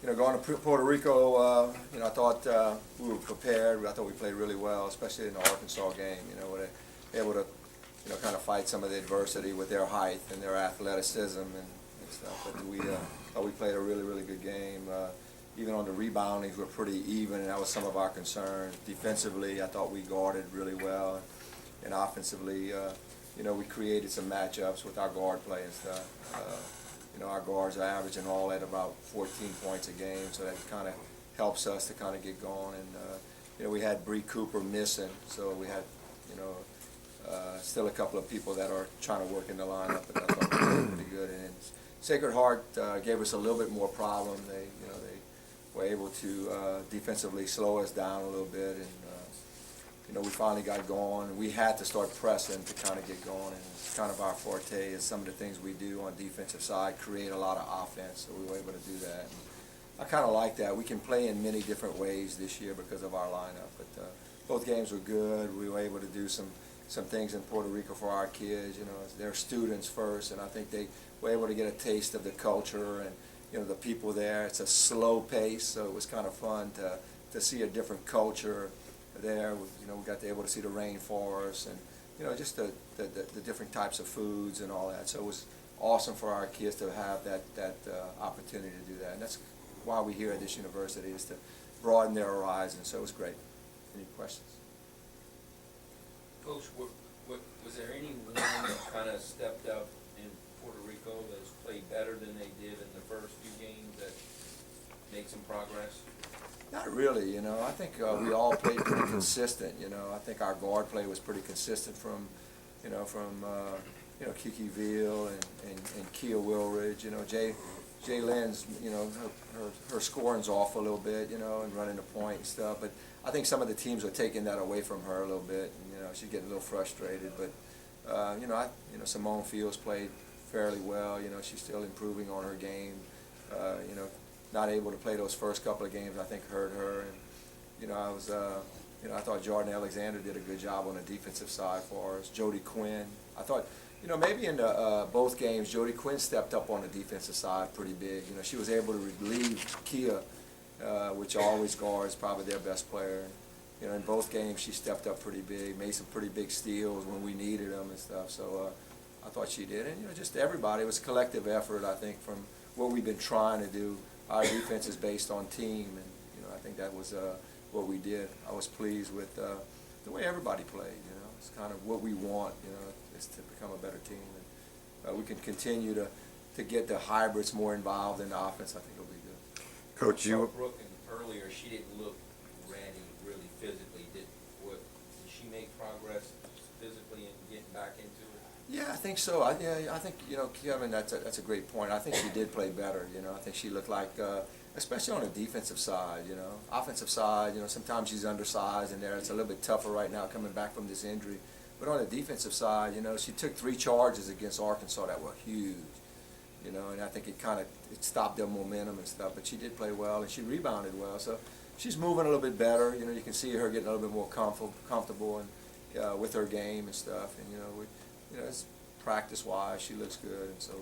going to Puerto Rico, I thought we were prepared. I thought we played really well, especially in the Arkansas game. Where they able to, kind of fight some of the adversity with their height and their athleticism and stuff. But we thought we played a really, really good game. Even on the reboundings, we're pretty even, and that was some of our concerns. Defensively, I thought we guarded really well, and offensively, we created some matchups with our guard play and stuff. Our guards are averaging all at about 14 points a game, so that kind of helps us to kind of get going. And we had Bree Cooper missing, so we had still a couple of people that are trying to work in the lineup, but I thought we did pretty good. And Sacred Heart gave us a little bit more problem. They were able to defensively slow us down a little bit, and we finally got going. We had to start pressing to kind of get going, and it's kind of our forte is some of the things we do on the defensive side, create a lot of offense, so we were able to do that. And I kind of like that. We can play in many different ways this year because of our lineup, but both games were good. We were able to do some things in Puerto Rico for our kids. They're students first, and I think they were able to get a taste of the culture and the people there. It's a slow pace, so it was kind of fun to see a different culture there. We got to able to see the rainforest and just the different types of foods and all that. So it was awesome for our kids to have that opportunity to do that. And that's why we're here at this university, is to broaden their horizons. So it was great. Any questions? Coach, was there anyone that kind of stepped up in Puerto Rico that's played better than they did in the first few games that made some progress? Not really, I think we all played pretty consistent, I think our guard play was pretty consistent from Kiki Veal and Kia Wilridge. Jay Lynn's, her scoring's off a little bit, and running the point and stuff, but I think some of the teams are taking that away from her a little bit, and, she's getting a little frustrated, but, Simone Fields played fairly well, she's still improving on her game, not able to play those first couple of games, I think hurt her, and, I thought Jordan Alexander did a good job on the defensive side for us. Jody Quinn, I thought, maybe in both games, Jody Quinn stepped up on the defensive side pretty big. She was able to relieve Kia, which always guards probably their best player. In both games, she stepped up pretty big, made some pretty big steals when we needed them and stuff. So I thought she did. And, just everybody, it was a collective effort, I think, from what we've been trying to do. Our defense is based on team, and, I think that was what we did. I was pleased with the way everybody played, It's kind of what we want, is to become a better team. And we can continue to get the hybrids more involved in the offense. I think it'll be good. Coach, you... Brooke, earlier, she didn't look ready really physically. Did she make progress physically and getting back into it? Yeah, I think so. I think, Kevin, that's a great point. I think she did play better, I think she looked like, especially on the defensive side, Offensive side, sometimes she's undersized in there. It's a little bit tougher right now coming back from this injury. But on the defensive side, she took 3 charges against Arkansas that were huge, and I think it stopped their momentum and stuff. But she did play well, and she rebounded well. So she's moving a little bit better. You can see her getting a little bit more comfortable and with her game and stuff. And, it's practice-wise, she looks good. And so,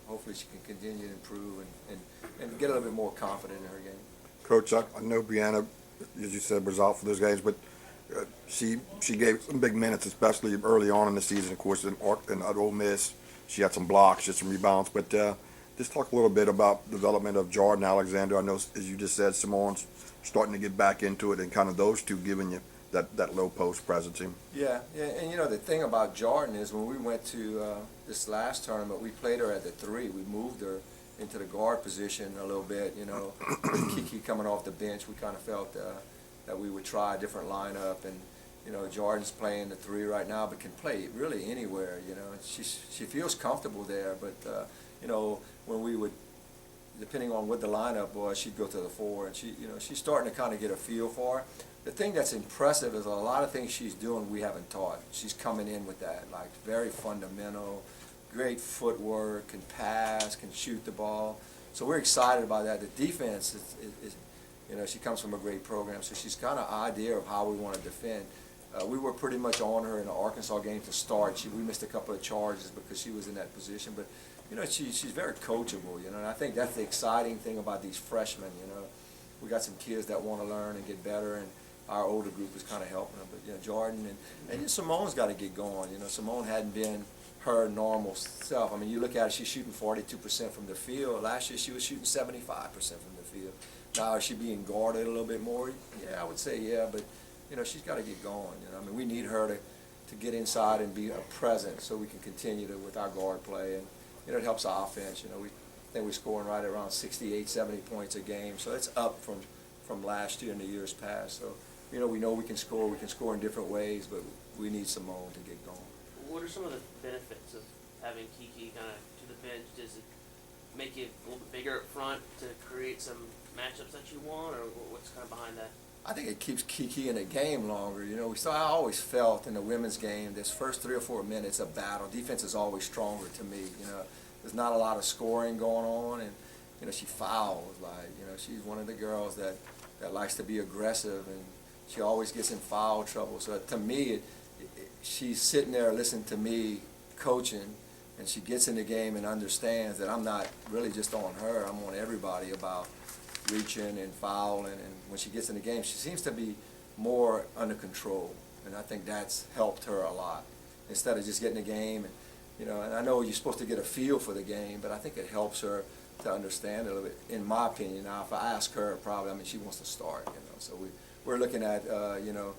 hopefully she can continue to improve and get a little bit more confident in her game. Coach, I know Brianna, as you said, was out for those games, but she gave some big minutes, especially early on in the season. Of course, in Ole Miss, she had some blocks, just some rebounds. But just talk a little bit about the development of Jordan Alexander. I know, as you just said, Simone's starting to get back into it, and kind of those two giving you that low post presence. Yeah, and the thing about Jordan is when we went to this last tournament, we played her at the 3. We moved her into the guard position a little bit. With Kiki coming off the bench, we kind of felt that we would try a different lineup, and Jordan's playing the 3 right now, but can play really anywhere. She feels comfortable there, but when we would, depending on what the lineup was, she'd go to the 4, and she's starting to kind of get a feel for it. The thing that's impressive is a lot of things she's doing we haven't taught. She's coming in with that, like very fundamental, great footwork, can pass, can shoot the ball. So we're excited about that. The defense is she comes from a great program, so she's got an idea of how we want to defend. We were pretty much on her in the Arkansas game to start. We missed a couple of charges because she was in that position, but you know, she's very coachable, you know, and I think that's the exciting thing about these freshmen, you know. We got some kids that want to learn and get better, and our older group is kind of helping them. But, you know, Jordan and Simone's got to get going. You know, Simone hadn't been her normal self. I mean, you look at it, she's shooting 42% from the field. Last year she was shooting 75% from the field. Now is she being guarded a little bit more? Yeah, I would say yeah, but, you know, she's got to get going. You know, I mean, we need her to get inside and be a presence so we can continue with our guard play. And, you know, it helps our offense. You know, I think we're scoring right around 68, 70 points a game. So it's up from last year and the years past. So, you know we can score in different ways, but we need Simone to get going. What are some of the benefits of having Kiki kind of to the bench? Does it make it a little bit bigger up front to create some matchups that you want, or what's kind of behind that? I think it keeps Kiki in the game longer. You know, I always felt in the women's game, this first 3 or 4 minutes of battle, defense is always stronger to me. You know, there's not a lot of scoring going on, and, you know, she fouls. Like, you know, she's one of the girls that likes to be aggressive, and she always gets in foul trouble. So to me, she's sitting there listening to me coaching, and she gets in the game and understands that I'm not really just on her, I'm on everybody about reaching and fouling. And when she gets in the game, she seems to be more under control, and I think that's helped her a lot. Instead of just getting the game, and, you know, and I know you're supposed to get a feel for the game, but I think it helps her to understand it a little bit, in my opinion. Now, if I ask her, probably, I mean, she wants to start, you know, so we're looking at, you know,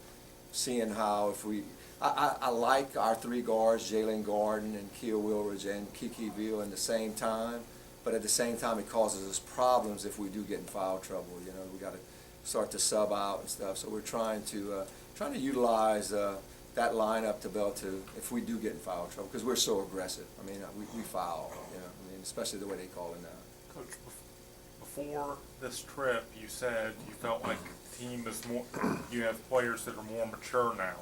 seeing how if we, I like our 3 guards, Jalen Gordon and Kia Wilridge and Kiki Veal in the same time, but at the same time it causes us problems if we do get in foul trouble. You know, we got to start to sub out and stuff. So we're trying to utilize that lineup to be able to, if we do get in foul trouble, because we're so aggressive. I mean, we foul. You know, I mean, especially the way they call it now. Coach, before this trip, you said you felt like the team is more, you have players that are more mature now.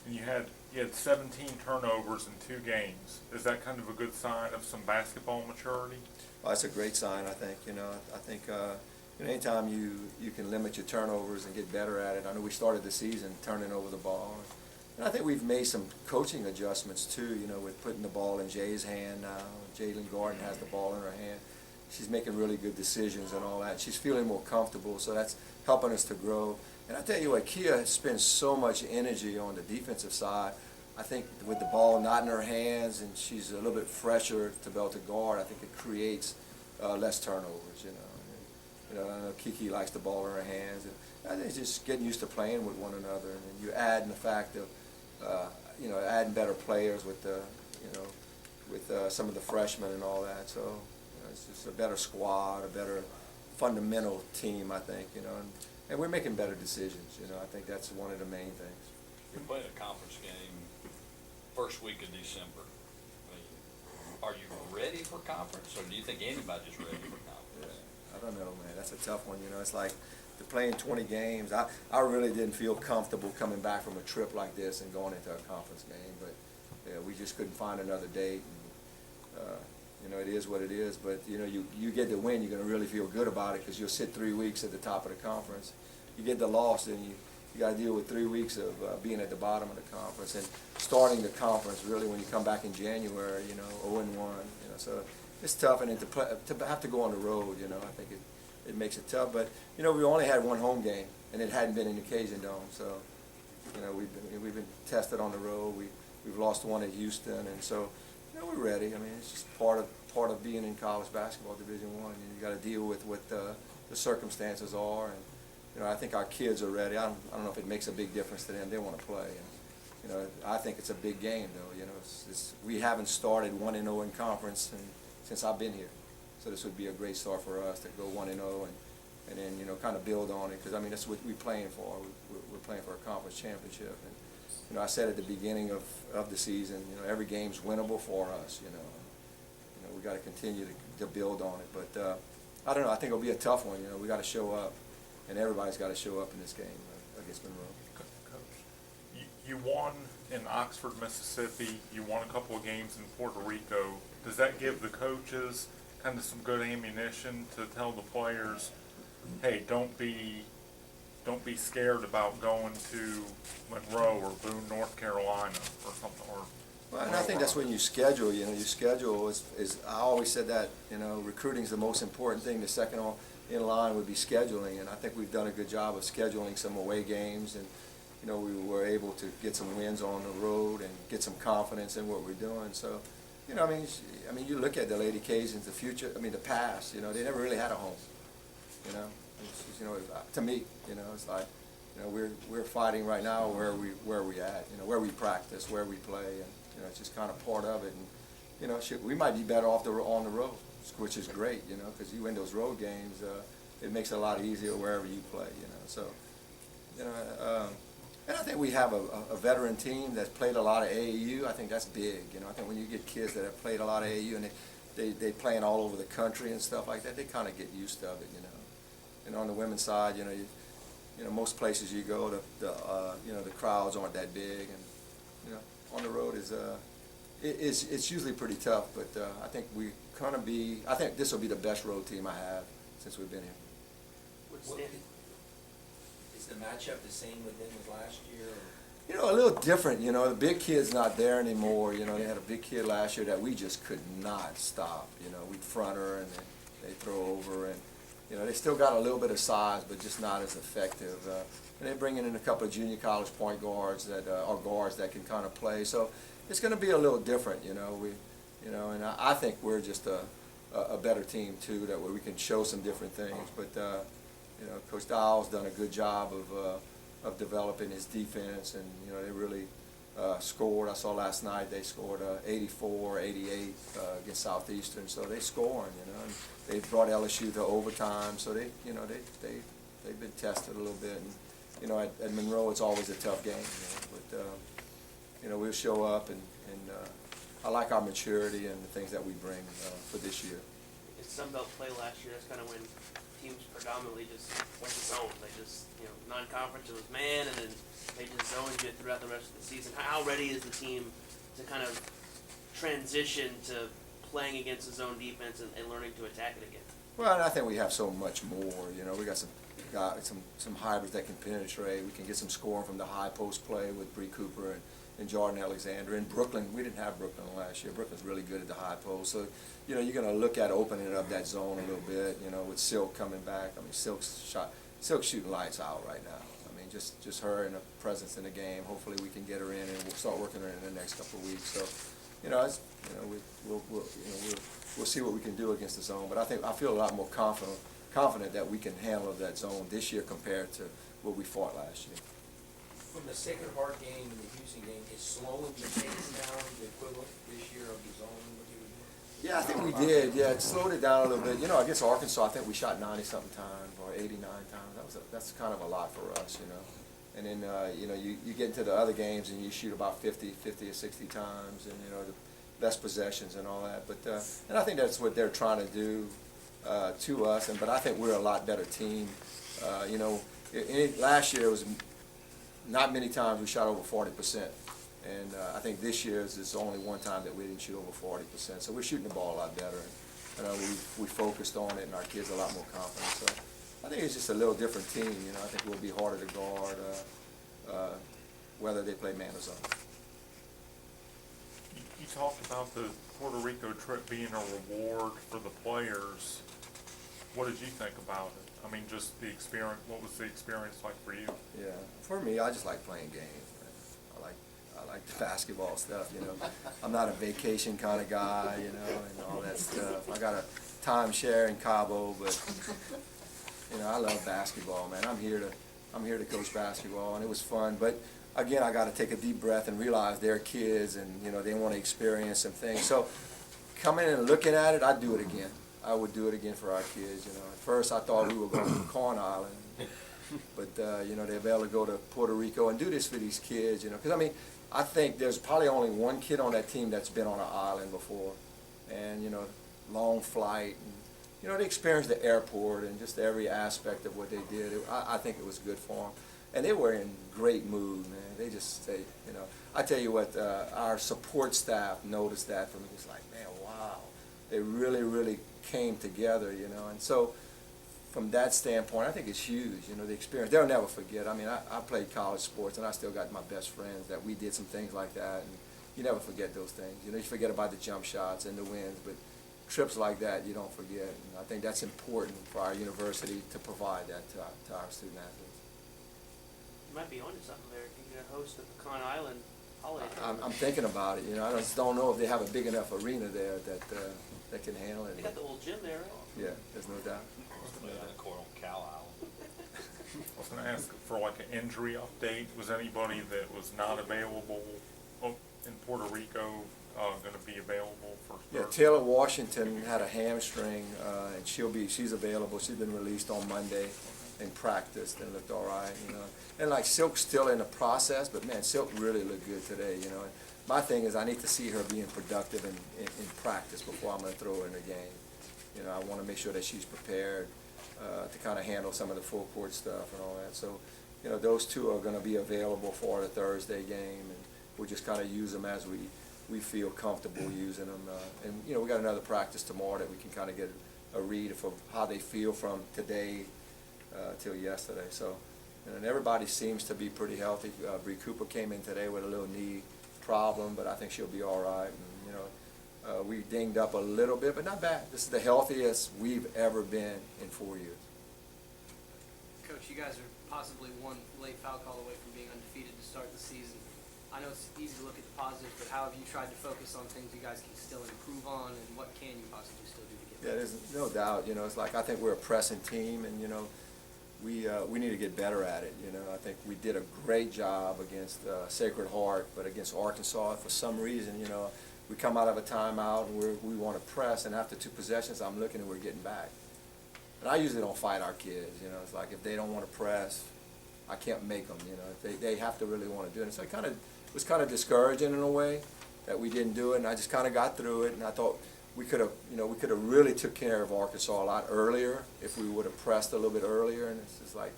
And you had 17 turnovers in 2 games. Is that kind of a good sign of some basketball maturity? Well, that's a great sign, I think. You know, I think you know, anytime you can limit your turnovers and get better at it. I know we started the season turning over the ball, and I think we've made some coaching adjustments too. You know, with putting the ball in Jay's hand now. Jalen Gordon has the ball in her hand. She's making really good decisions and all that. She's feeling more comfortable, so that's helping us to grow. And I tell you what, Kia spends so much energy on the defensive side. I think with the ball not in her hands, and she's a little bit fresher to be able to guard, I think it creates less turnovers, you know. And, you know, I know Kiki likes the ball in her hands. And I think it's just getting used to playing with one another. And then you add in the fact of, you know, adding better players with the, you know, with some of the freshmen and all that. So, you know, it's just a better squad, a better fundamental team, I think, you know. And we're making better decisions, you know. I think that's one of the main things. You're playing a conference game first week of December. I mean, are you ready for conference, or do you think anybody's ready for conference? Yeah, I don't know, man. That's a tough one, you know. It's like they're playing 20 games. I really didn't feel comfortable coming back from a trip like this and going into a conference game, but yeah, we just couldn't find another date. And, you know, it is what it is, but, you know, you get the win, you're going to really feel good about it because you'll sit 3 weeks at the top of the conference. You get the loss, then you got to deal with 3 weeks of being at the bottom of the conference and starting the conference really when you come back in January, you know, 0-1, you know, so it's tough. And then to have to go on the road, you know, I think it makes it tough. But, you know, we only had 1 home game, and it hadn't been in the Cajun Dome, so, you know, we've been tested on the road. We've lost 1 at Houston, and so, you know, we're ready. I mean, it's just part of being in college basketball, Division I. You got to deal with what the circumstances are, and, you know, I think our kids are ready. I don't know if it makes a big difference to them. They want to play. And, you know, I think it's a big game, though. You know, we haven't started 1-0 in conference since I've been here. So this would be a great start for us to go 1-0 and then, you know, kind of build on it. Because, I mean, that's what we're playing for. We're playing for a conference championship. And, you know, I said at the beginning of the season, you know, every game's winnable for us, you know. You know, we got to continue to build on it. But I don't know. I think it'll be a tough one. You know, we got to show up. And everybody's got to show up in this game against Monroe. Coach, you won in Oxford, Mississippi. You won a couple of games in Puerto Rico. Does that give the coaches kind of some good ammunition to tell the players, hey, don't be scared about going to Monroe or Boone, North Carolina, or something, or Well, and I think that's when you schedule, you know, your schedule is, I always said that, you know, recruiting's the most important thing. The second in line would be scheduling, and I think we've done a good job of scheduling some away games, and, you know, we were able to get some wins on the road and get some confidence in what we're doing. So, you know, I mean, you look at the Lady Cajuns, the future, I mean, the past, you know, they never really had a home, you know. You know, to me, you know, it's like, you know, we're fighting right now where we at, you know, where we practice, where we play, and, you know, it's just kind of part of it. And, you know, we might be better off on the road, which is great, you know, because you win those road games, it makes it a lot easier wherever you play, you know. So, you know, and I think we have a veteran team that's played a lot of AAU. I think that's big, you know. I think when you get kids that have played a lot of AAU and they playing all over the country and stuff like that, they kind of get used to it, you know. And on the women's side, you know, most places you go, you know, the crowds aren't that big, and, you know, on the road it's usually pretty tough. But I think I think this will be the best road team I have since we've been here. What- Is the matchup the same with them as last year? Or? You know, a little different. You know, the big kid's not there anymore. You know, they had a big kid last year that we just could not stop. You know, we'd front her and they throw over, and, you know, they still got a little bit of size, but just not as effective. And they're bringing in a couple of junior college point guards that are guards that can kind of play. So it's going to be a little different. You know, and I think we're just a better team too, that way we can show some different things. But you know, Coach Dial's done a good job of developing his defense, and, you know, they really scored. I saw last night they scored 84, 88 against Southeastern, so they scoring, you know. And they brought LSU to overtime, so you know, they've been tested a little bit. And, you know, at Monroe it's always a tough game, you know, but you know, we'll show up, and I like our maturity and the things that we bring for this year. In Sun Belt play last year, that's kind of when teams predominantly just went to zone. They just, you know, non-conference, it was man, and then they just zoned you throughout the rest of the season. How ready is the team to kind of transition to playing against the zone defense and learning to attack it again? Well, and I think we have so much more. You know, we got some hybrids that can penetrate. We can get some scoring from the high post play with Bree Cooper and Jordan Alexander. In Brooklyn, we didn't have Brooklyn last year. Brooklyn's really good at the high post. So, you know, you're going to look at opening up that zone a little bit, you know, with Silk coming back. I mean, Silk's shooting lights out right now. I mean, just her and her presence in the game. Hopefully we can get her in, and we'll start working her in the next couple of weeks. So, you know, we'll see what we can do against the zone. But I feel a lot more confident that we can handle that zone this year compared to what we fought last year. From the Sacred Heart game and the Houston game, is slowing the pace down the equivalent this year of the zone? What you were doing? Yeah, I think we did. Yeah, it slowed it down a little bit. You know, against Arkansas, I think we shot 90-something times or 89 times. That's kind of a lot for us, you know. And then, you know, you get into the other games and you shoot about 50 or 60 times, and, you know, the less possessions and all that. But and I think that's what they're trying to do to us. But I think we're a lot better team. You know, last year it was not many times we shot over 40%. And I think this year is only one time that we didn't shoot over 40%. So we're shooting the ball a lot better. And we focused on it, and our kids are a lot more confident. So I think it's just a little different team. You know, I think we'll be harder to guard whether they play man or zone. You talked about the Puerto Rico trip being a reward for the players. What did you think about it? I mean, just the experience. What was the experience like for you? Yeah, for me, I just like playing games, man. I like the basketball stuff, you know. I'm not a vacation kind of guy, you know, and all that stuff. I got a timeshare in Cabo, but, you know, I love basketball, man. I'm here to coach basketball, and it was fun. But again, I got to take a deep breath and realize they're kids, and, you know, they want to experience some things. So coming in and looking at it, I'd do it again. I would do it again for our kids, you know. At first, I thought we were going to Corn Island, but, you know, they'll be able to go to Puerto Rico and do this for these kids, you know. Because, I mean, I think there's probably only one kid on that team that's been on an island before. And, you know, long flight. And, you know, they experienced the airport and just every aspect of what they did. I think it was good for them. And they were in great mood, man. They you know. I tell you what, our support staff noticed that from me. It's like, man, wow. They really, really came together, you know. And so from that standpoint, I think it's huge, you know, the experience. They'll never forget. I mean, I played college sports, and I still got my best friends that we did some things like that. And, you never forget those things. You know, you forget about the jump shots and the wins, but trips like that, you don't forget. And I think that's important for our university to provide that to our student athletes. You might be onto something there. You're gonna host the Pecan Island holiday. I'm thinking about it, you know, I just don't know if they have a big enough arena there that can handle it. They got the old gym there, right? Yeah, there's no doubt. Play on the court on Cow Island. I was gonna ask for like an injury update. Was anybody that was not available in Puerto Rico gonna be available for Yeah, Thursday? Taylor Washington had a hamstring, and she's available. She's been released on Monday and practiced and looked all right, you know. And like Silk's still in the process, but man, Silk really looked good today, you know. And my thing is I need to see her being productive in practice before I'm gonna throw her in the game. You know, I wanna make sure that she's prepared to kind of handle some of the full court stuff and all that. So, you know, those two are gonna be available for the Thursday game, and we'll just kind of use them as we feel comfortable using them. And, you know, we got another practice tomorrow that we can kind of get a read of how they feel from today till yesterday. So, and everybody seems to be pretty healthy. Bree Cooper came in today with a little knee problem, but I think she'll be all right. And, you know, we dinged up a little bit, but not bad. This is the healthiest we've ever been in 4 years. Coach, you guys are possibly one late foul call away from being undefeated to start the season. I know it's easy to look at the positives, but how have you tried to focus on things you guys can still improve on, and what can you possibly still do to get Yeah, better? there's no doubt. You know, it's like I think we're a pressing team, and you know, we need to get better at it. You know, I think we did a great job against Sacred Heart, but against Arkansas, for some reason, you know, we come out of a timeout and we want to press, and after 2 possessions, I'm looking and we're getting back. And I usually don't fight our kids. You know, it's like if they don't want to press, I can't make them. You know, they have to really want to do it. And so it was kind of discouraging in a way that we didn't do it, and I just kind of got through it, and I thought we could have really took care of Arkansas a lot earlier if we would have pressed a little bit earlier. And it's just like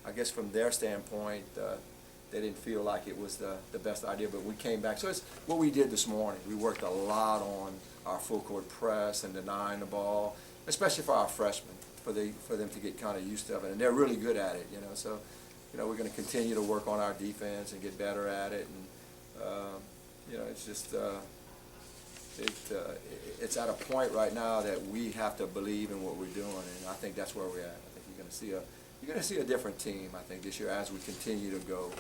I guess from their standpoint, they didn't feel like it was the best idea, but we came back. So it's what we did this morning. We worked a lot on our full court press and denying the ball, especially for our freshmen, for them to get kind of used to it, and they're really good at it, you know. So, you know, we're going to continue to work on our defense and get better at it, and you know, it's just it's at a point right now that we have to believe in what we're doing, and I think that's where we're at. I think you're going to see a different team, I think, this year as we continue to go,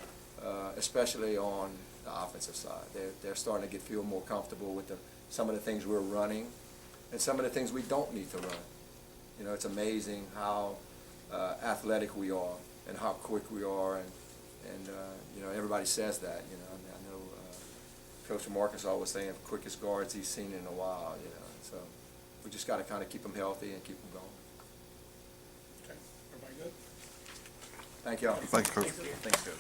especially on the offensive side. They're starting to feel more comfortable with some of the things we're running and some of the things we don't need to run. You know, it's amazing how athletic we are and how quick we are, and you know, everybody says that. You know, I know Coach from Arkansas was saying quickest guards he's seen in a while. You know, so we just got to kind of keep them healthy and keep them going. Okay, everybody good? Thank y'all. Thanks, Coach. Thanks, Coach.